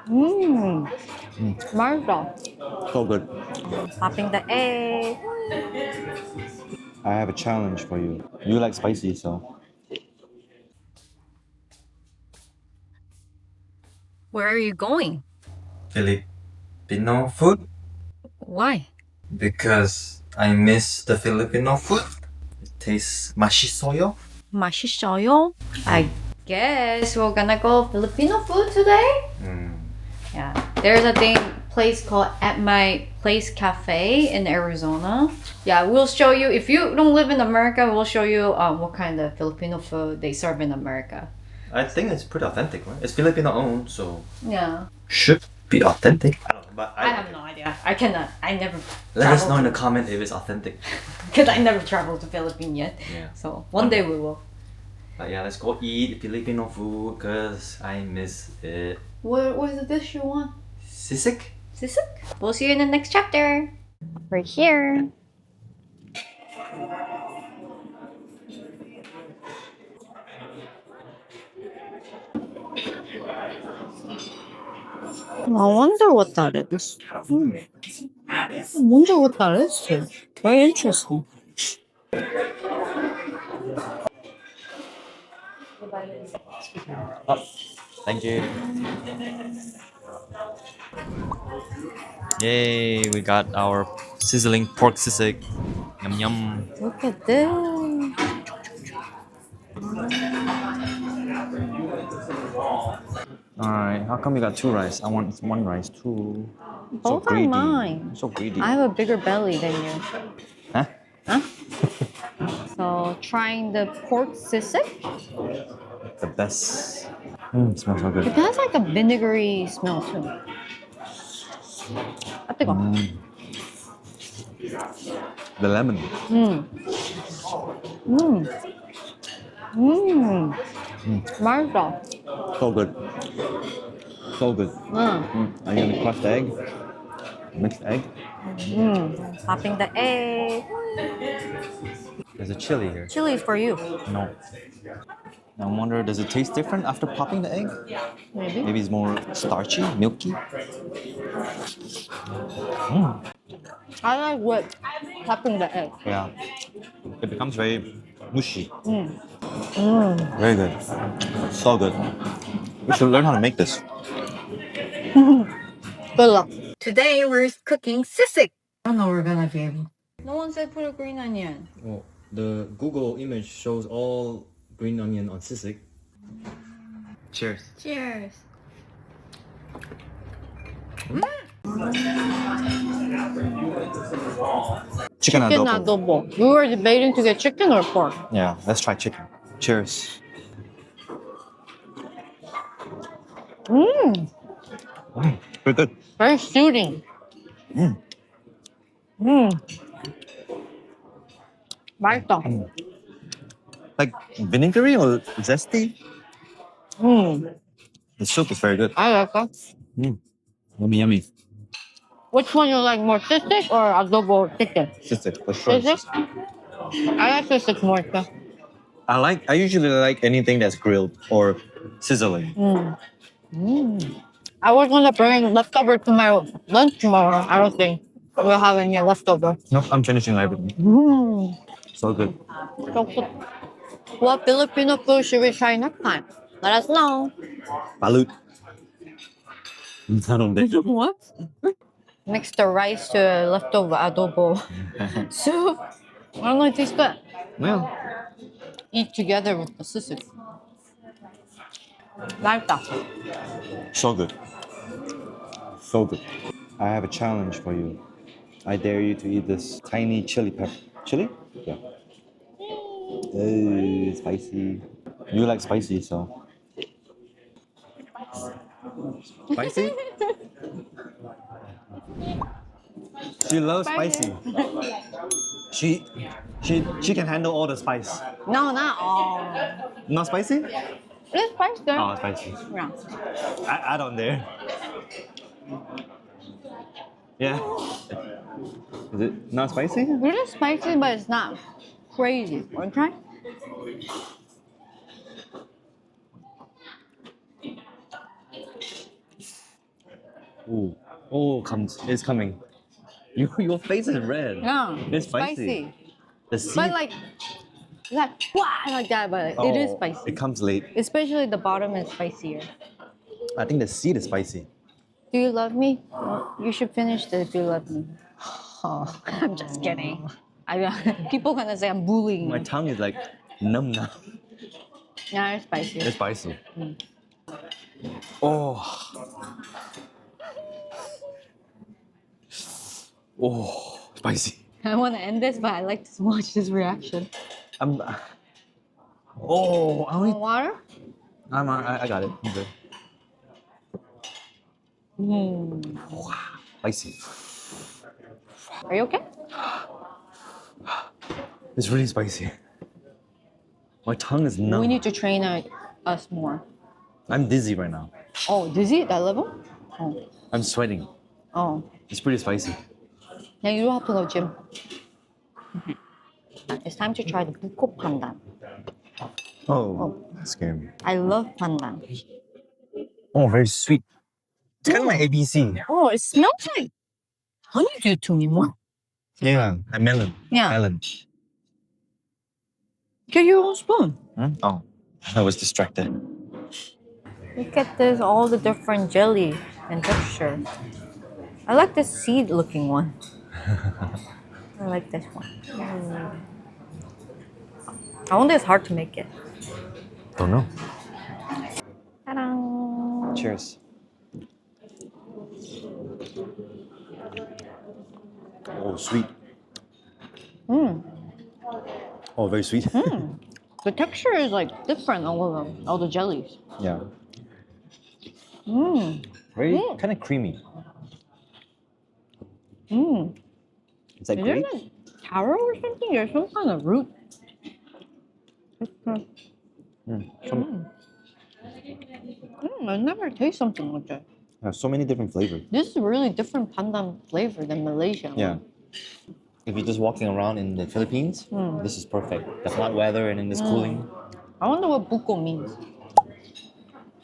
Mmm, 맛있어. So good. Popping the egg. I have a challenge for you. You like spicy, so. Where are you going? Filipino food Why? because I miss the Filipino food. It tastes mashisoyo. 맛있어요? I guess we're gonna go Filipino food today. Yeah, there's a place called At My Place Cafe in Arizona. Yeah, we'll show you. If you don't live in America, we'll show you what kind of Filipino food they serve in America. I think it's pretty authentic, right? It's Filipino owned, so Yeah, should be authentic. I don't know, but I have no idea. I cannot. I never. let us know in the comment if it's authentic. Because I never traveled to Philippines yet. Yeah. So one day we will. But yeah, let's go eat Filipino food because I miss it. What is the dish you want? Sisig? Sisig? We'll see you in the next chapter. Right here. I wonder what that is. I wonder what that is. Very interesting. Thank you. Yay, we got our sizzling pork sisig. Yum yum. Look at this. Alright, how come you got two rice? I want one rice too. So Both are greedy. mine. So greedy. I have a bigger belly than you. Huh? Huh? So trying the pork sisig. The best. Smells so It good. has like a vinegary smell too. 아 뜨거. The lemon. 맛있어. So good. So good. Are you gonna crush the egg? Mixed egg? Popping the egg. There's a chili here. Chili is for you. No. I wonder, does it taste different after popping the egg? Maybe. Maybe it's more starchy, milky. I like with popping the egg. Yeah. It becomes very mushy. Very good. So good. We should learn how to make this. Good luck. Today we're cooking sisig. I don't know we're gonna be able. No one said put a green onion. Well, the Google image shows all green onion on sisig. Cheers. Cheers. Chicken Chicken adobo. adobo. We were debating to get chicken or pork. Yeah, let's try chicken. Cheers. Very good. Very soothing. 맛있다. Like vinegary or zesty? The soup is very good. I like it. Yummy, yummy. Which one you like more, sisig or adobo chicken? Sisig, for sure. Sisig? I like sisig more too. I usually like anything that's grilled or sizzling. I was gonna bring leftover to my lunch tomorrow. I don't think we'll have any leftover. Nope, I'm finishing everything. So good. So good. What Filipino food should we try next time? Let us know. Balut. What? Mix the rice to leftover adobo soup. I don't know, it tastes good. Well, Eat together with the sisig. 맛있다. so good. So good. I have a challenge for you. I dare you to eat this tiny chili pepper. Chili? Yeah. Ooh, spicy. You like spicy, so. Spicy? She loves spicy. She can handle all the spice. No, not all. Not spicy? It's spicy. Oh, spicy. Yeah. I don't dare. Yeah. Is it not spicy? It is spicy, but it's not crazy. Want to try? Ooh. Oh, comes. It's coming. Your face is red. Yeah, It's spicy. The seed. But like wow, like that, but it is spicy. It comes late. Especially the bottom is spicier. I think the seed is spicy. Do you love me? Well, you should finish this if you love me. Oh, I'm just kidding. People gonna say I'm bullying My you. tongue is like numb now. Yeah, it's spicy. It's spicy. Oh. Oh, spicy. I want to end this, but I like to watch this reaction. I'm. Oh, I only. Want water? I got it. I'm good. Spicy. Are you okay? It's really spicy. My tongue is numb. We need to train us more. I'm dizzy right now. Oh, dizzy at that level? Oh. I'm sweating. Oh. It's pretty spicy. Now you don't have to go gym. It's time to try the Buko Pandan. Oh, scared me. I love Pandan. Oh, very sweet. It's kind of like ABC. Oh, it smells like honeydew to me more. Yeah, a melon. Yeah. Melon. Get your own spoon. Oh, I was distracted. Look at this, all the different jelly and texture. I like this seed looking one. I like this one. I wonder if it's hard to make it. Don't know. Ta-da! Cheers. Oh, sweet. Oh, very sweet. The texture is like different, all of them, all the jellies. Yeah. Very kind of creamy. Is that Is grape? there like taro or something? There's some kind of root. I never taste something like that. So many different flavors. This is a really different pandan flavor than Malaysia. Yeah. If you're just walking around in the Philippines, this is perfect. The hot weather and then this cooling. I wonder what buko means.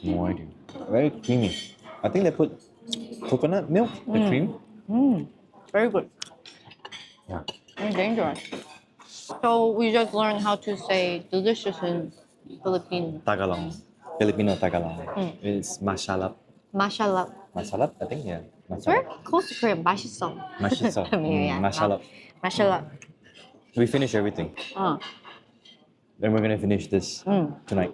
No idea. Very creamy. I think they put coconut milk, the cream. Very good. Yeah. And dangerous. So we just learned how to say delicious in Philippine. Tagalog. Filipino Tagalog. It's mashalap. Mashallah. Masalap, I think, yeah. It's very close to Korean. 맛있어. Mashalap. Yeah. Mashalap. Mashallah. We finish everything. Then we're gonna finish this tonight.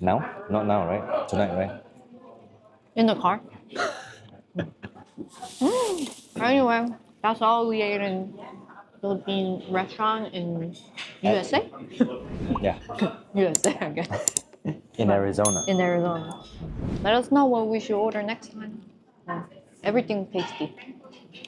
Now? Not now, right? Tonight, right? In the car. Anyway, that's all we ate in Philippine restaurant in USA. Yeah. USA, I guess. In Arizona. In Arizona. Let us know what we should order next time. Everything tasty.